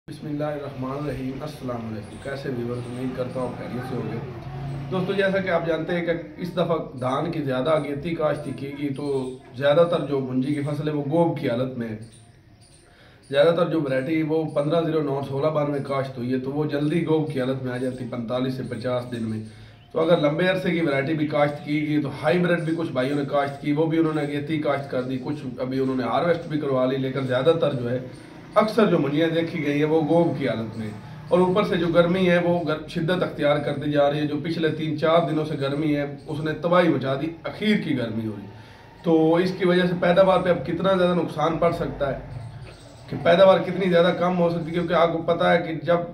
बिस्मिल्लाहिर्रहमानिर्रहीम। अस्सलाम वालेकुम। कैसे व्यूअर्स, उम्मीद करता हूँ खैरियत से होंगे। दोस्तों, जैसा कि आप जानते हैं कि इस दफ़ा धान की ज़्यादा अगेती काश्त की गई, तो ज़्यादातर जो मुंजी की फसल है वो गोब की हालत में है। ज़्यादातर जो वैरायटी वो 1509 1692 काश्त हुई है, तो वो जल्दी गोब की हालत में आ जाती 45 से 50 दिन में। तो अगर लंबे अरसे की वैरायटी भी काश्त की गई, तो हाईब्रिड भी कुछ भाइयों ने काश्त की, वो भी उन्होंने अगेती काश्त कर दी, कुछ अभी उन्होंने हार्वेस्ट भी करवा ली। लेकिन ज़्यादातर जो है अक्सर जो मंडियाँ देखी गई है वो गोब की हालत में। और ऊपर से जो गर्मी है वो शिद्दत अख्तियार करती जा रही है। जो पिछले 3-4 दिनों से गर्मी है उसने तबाही मचा दी, अखीर की गर्मी हो रही। तो इसकी वजह से पैदावार पे अब कितना ज़्यादा नुकसान पड़ सकता है, कि पैदावार कितनी ज़्यादा कम हो सकती है। क्योंकि आपको पता है कि जब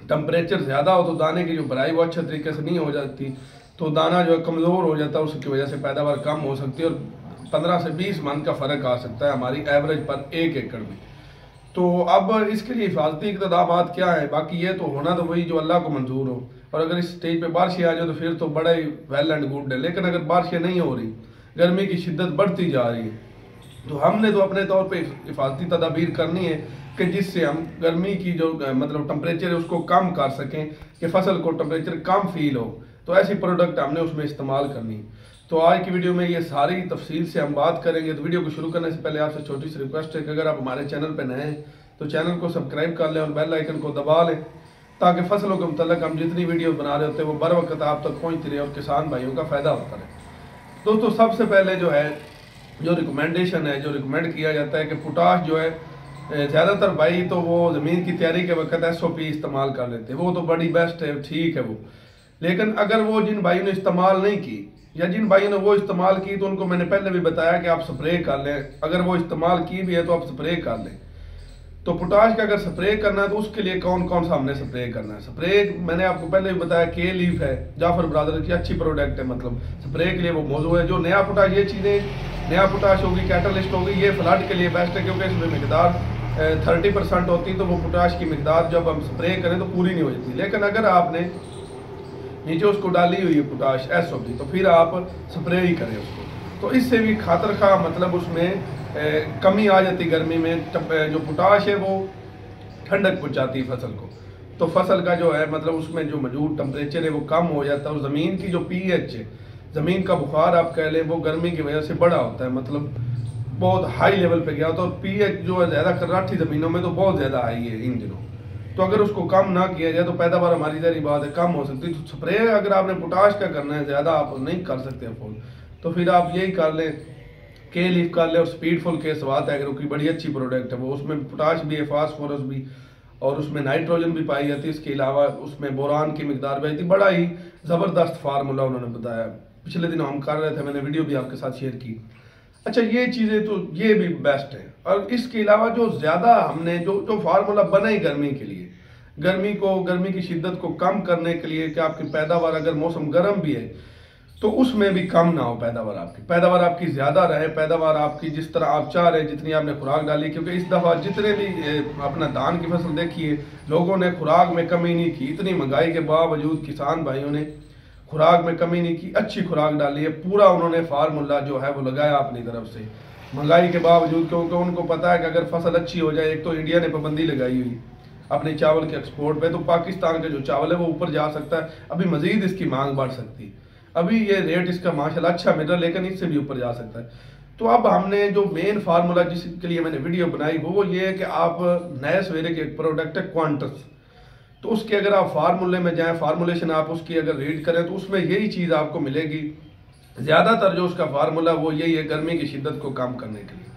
टेम्परेचर ज़्यादा हो तो दाने की जो भराई वो अच्छे तरीके से नहीं हो जाती, तो दाना जो है कमज़ोर हो जाता है, उसकी वजह से पैदावार कम हो सकती है और 15 से 20 मन का फ़र्क आ सकता है हमारी एवरेज पर 1 एकड़ में। तो अब इसके लिए हिफाजती इक़दामात क्या है? बाकी ये तो होना तो वही जो अल्लाह को मंजूर हो। और अगर इस स्टेज पे बारिशें आ जाए तो फिर तो बड़ा ही वेल एंड गुड है। लेकिन अगर बारिशें नहीं हो रही, गर्मी की शिद्दत बढ़ती जा रही है, तो हमने तो अपने तौर पे हिफाजती तदाबीर करनी है कि जिससे हम गर्मी की जो मतलब टेम्परेचर है उसको कम कर सकें, कि फसल को टेम्परेचर कम फील हो। तो ऐसी प्रोडक्ट हमने उसमें इस्तेमाल करनी है। तो आज की वीडियो में ये सारी तफसील से हम बात करेंगे। तो वीडियो को शुरू करने से पहले आपसे छोटी सी रिक्वेस्ट है कि अगर आप हमारे चैनल पर नए हैं तो चैनल को सब्सक्राइब कर लें और बेल आइकन को दबा लें, ताकि फसलों के मुतल्लिक हम जितनी वीडियो बना रहे होते हैं वो बर वक्त आप तक पहुँचती रहे और किसान भाइयों का फ़ायदा होता रहे। दोस्तों, सबसे पहले जो है जो रिकमेंडेशन है, जो रिकमेंड किया जाता है कि पोटाश जो है ज़्यादातर भाई तो वो ज़मीन की तैयारी के वक्त SOP इस्तेमाल कर लेते हैं, वो तो बड़ी बेस्ट है, ठीक है वो। लेकिन अगर वो जिन भाइयों ने इस्तेमाल नहीं की या जिन भाइयों ने वो इस्तेमाल की, तो उनको मैंने पहले भी बताया कि आप स्प्रे कर लें। अगर वो इस्तेमाल की भी है तो आप स्प्रे कर लें। तो पोटाश का अगर स्प्रे करना है तो उसके लिए कौन कौन सा हमने स्प्रे करना है? स्प्रे मैंने आपको पहले भी बताया, के लीफ है, जाफर ब्रादर की अच्छी प्रोडक्ट है, मतलब स्प्रे के लिए वो मौजूद है। जो नया पोटाश, ये चीज़ें नया पोटाश होगी, कैटलिस्ट होगी, ये फ्लड के लिए बेस्ट है, क्योंकि इसमें मिकदार 30% होती है। तो वो पोटाश की मिकदार जब हम स्प्रे करें तो पूरी नहीं हो जाती। लेकिन अगर आपने नीचे उसको डाली हुई है पोटाश SOP, तो फिर आप स्प्रे ही करें उसको। तो इससे भी खातर खा मतलब उसमें कमी आ जाती गर्मी में। जो पोटाश है वो ठंडक पहुंचाती है फसल को, तो फसल का जो है मतलब उसमें जो मौजूद टेम्परेचर है वो कम हो जाता है। और ज़मीन की जो pH है, ज़मीन का बुखार आप कह लें, वो गर्मी की वजह से बड़ा होता है, मतलब बहुत हाई लेवल पे गया होता है। और pH जो है ज़्यादा कर्राठी ज़मीनों में तो बहुत ज़्यादा हाई है इन दिनों। तो अगर उसको कम ना किया जाए तो पैदावार हमारी ज़ाहिर बात है कम हो सकती है। तो स्प्रे अगर आपने पोटाश का करना है, ज़्यादा आप नहीं कर सकते अफोर्ड, तो फिर आप यही कर लें, के लीफ कर ले। और स्पीडफुल के स्वाद एग्रो की बड़ी अच्छी प्रोडक्ट है वो, उसमें पोटाश भी है, फास्फोरस भी, और उसमें नाइट्रोजन भी पाई जाती है। इसके अलावा उसमें बोरान की मिकदार भी आती है। बड़ा ही ज़बरदस्त फार्मूला उन्होंने बताया, पिछले दिन हम कर रहे थे, मैंने वीडियो भी आपके साथ शेयर की। अच्छा, ये चीज़ें तो ये भी बेस्ट है। और इसके अलावा जो ज़्यादा हमने जो फार्मूला बना ही गर्मी के लिए, गर्मी की शिद्दत को कम करने के लिए, कि आपकी पैदावार अगर मौसम गर्म भी है तो उसमें भी कम ना हो, पैदावार आपकी ज़्यादा रहे, पैदावार आपकी जिस तरह आप चाह रहे हैं, जितनी आपने खुराक डाली। क्योंकि इस दफ़ा जितने भी अपना धान की फसल देखिए, लोगों ने खुराक में कमी नहीं की। इतनी महंगाई के बावजूद किसान भाइयों ने खुराक में कमी नहीं की, अच्छी खुराक डाली है। पूरा उन्होंने फार्मूला जो है वो लगाया अपनी तरफ से, महंगाई के बावजूद, क्योंकि उनको पता है कि अगर फसल अच्छी हो जाए, एक तो इंडिया ने पाबंदी लगाई हुई अपने चावल के एक्सपोर्ट पे, तो पाकिस्तान का जो चावल है वो ऊपर जा सकता है। अभी मजीद इसकी मांग बढ़ सकती है। अभी ये रेट इसका माशाल्लाह अच्छा मिल रहा है, लेकिन इससे भी ऊपर जा सकता है। तो अब हमने जो मेन फार्मूला जिसके लिए मैंने वीडियो बनाई वो ये है कि आप नए सवेरे के एक प्रोडक्ट है क्वांटस, तो उसके अगर आप फार्मूले में जाएं, फार्मूलेशन आप उसकी अगर रीड करें तो उसमें यही चीज़ आपको मिलेगी। ज़्यादातर जो उसका फार्मूला वो यही है, गर्मी की शिद्दत को कम करने के लिए।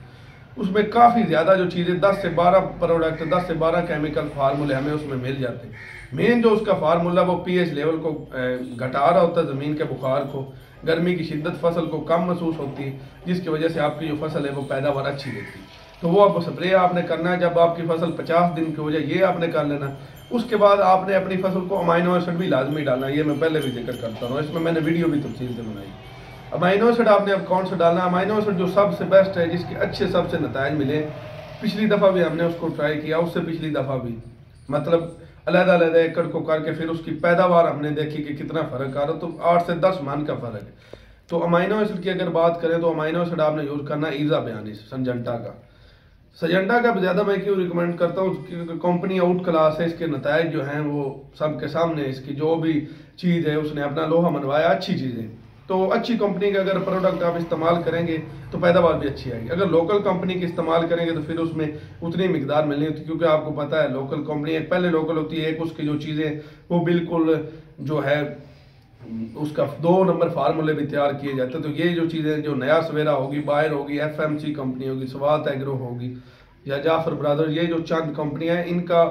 उसमें काफ़ी ज़्यादा जो चीज़ें 10 से 12 प्रोडक्ट, 10 से 12 केमिकल फार्मूले हमें उसमें मिल जाते हैं। मेन जो उसका फार्मूला वो pH लेवल को घटा रहा होता है, ज़मीन के बुखार को, गर्मी की शिद्दत फसल को कम महसूस होती है, जिसकी वजह से आपकी जो फसल है वो पैदावार अच्छी देती है। तो वो अब स्प्रे आपने करना है जब आपकी फसल 50 दिन की हो जाए, ये आपने कर लेना। उसके बाद आपने अपनी फसल को अमाइनो एसिड भी लाजमी डालना है, ये मैं पहले भी जिक्र करता हूँ, इसमें मैंने वीडियो भी तफसील से बनाई। अमाइनो एसिड आपने अब कौन सा डालना है? अमाइनो एसिड जो सबसे बेस्ट है, जिसके अच्छे सबसे नतायज मिले, पिछली दफ़ा भी हमने उसको ट्राई किया, उससे पिछली दफ़ा भी, मतलब अलग-अलग एकड़ को करके फिर उसकी पैदावार हमने देखी कि कितना फ़र्क आ रहा, तो 8 से 10 मन का फ़र्क है। तो अमाइनो एसिड की अगर बात करें तो अमाइनो एसिड आपने यूज़ करना है ईज़ा बयानीस, संजंटा का। सजेंटा का ज़्यादा मैं क्यों रिकमेंड करता हूँ, क्योंकि कंपनी आउट क्लास है, इसके नतायज जो हैं वो सबके सामने, इसकी जो भी चीज़ है उसने अपना लोहा मनवाया, अच्छी चीज़ें। तो अच्छी कंपनी का अगर प्रोडक्ट आप इस्तेमाल करेंगे तो पैदावार भी अच्छी आएगी। अगर लोकल कंपनी की इस्तेमाल करेंगे तो फिर उसमें उतनी मिकदार मिलनी होती, क्योंकि आपको पता है लोकल कंपनी एक पहले लोकल होती है, एक उसकी जो चीज़ें वो बिल्कुल जो है उसका 2 नंबर फार्मूले भी तैयार किए जाते हैं। तो ये जो चीज़ें जो नया सवेरा होगी, बायर होगी, FMC कंपनी होगी, स्वात एग्रो होगी या जाफर ब्रदर, ये जो चंद कंपनियां हैं इनका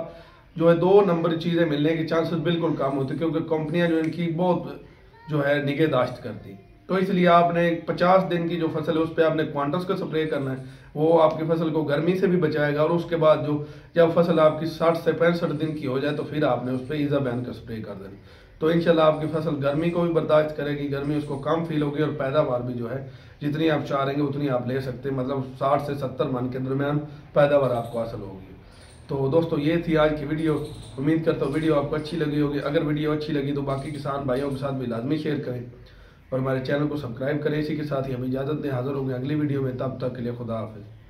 जो है 2 नंबर चीज़ें मिलने के चांसेस बिल्कुल कम होते, क्योंकि कंपनियां जो इनकी बहुत जो है निगहदाश्त करती। तो इसलिए आपने 50 दिन की जो फसल है उस पर आपने क्वांटस का स्प्रे करना है, वो आपकी फसल को गर्मी से भी बचाएगा। और उसके बाद जो जब फसल आपकी 60 से 65 दिन की हो जाए तो फिर आपने उस पर इजाबैन का स्प्रे कर देना। तो इंशाल्लाह आपकी फसल गर्मी को भी बर्दाश्त करेगी, गर्मी उसको कम फील होगी और पैदावार भी जो है जितनी आप चाह रहे हैं उतनी आप ले सकते हैं, मतलब 60 से 70 मन के दरमियान पैदावार आपको हासिल होगी। तो दोस्तों ये थी आज की वीडियो, उम्मीद करता हूँ वीडियो आपको अच्छी लगी होगी। अगर वीडियो अच्छी लगी तो बाकी किसान भाइयों के साथ भी लाजमी शेयर करें और हमारे चैनल को सब्सक्राइब करें। इसी के साथ ही हमें इजाज़त दें, हाजिर होंगे अगली वीडियो में, तब तक के लिए खुदा हाफिज़।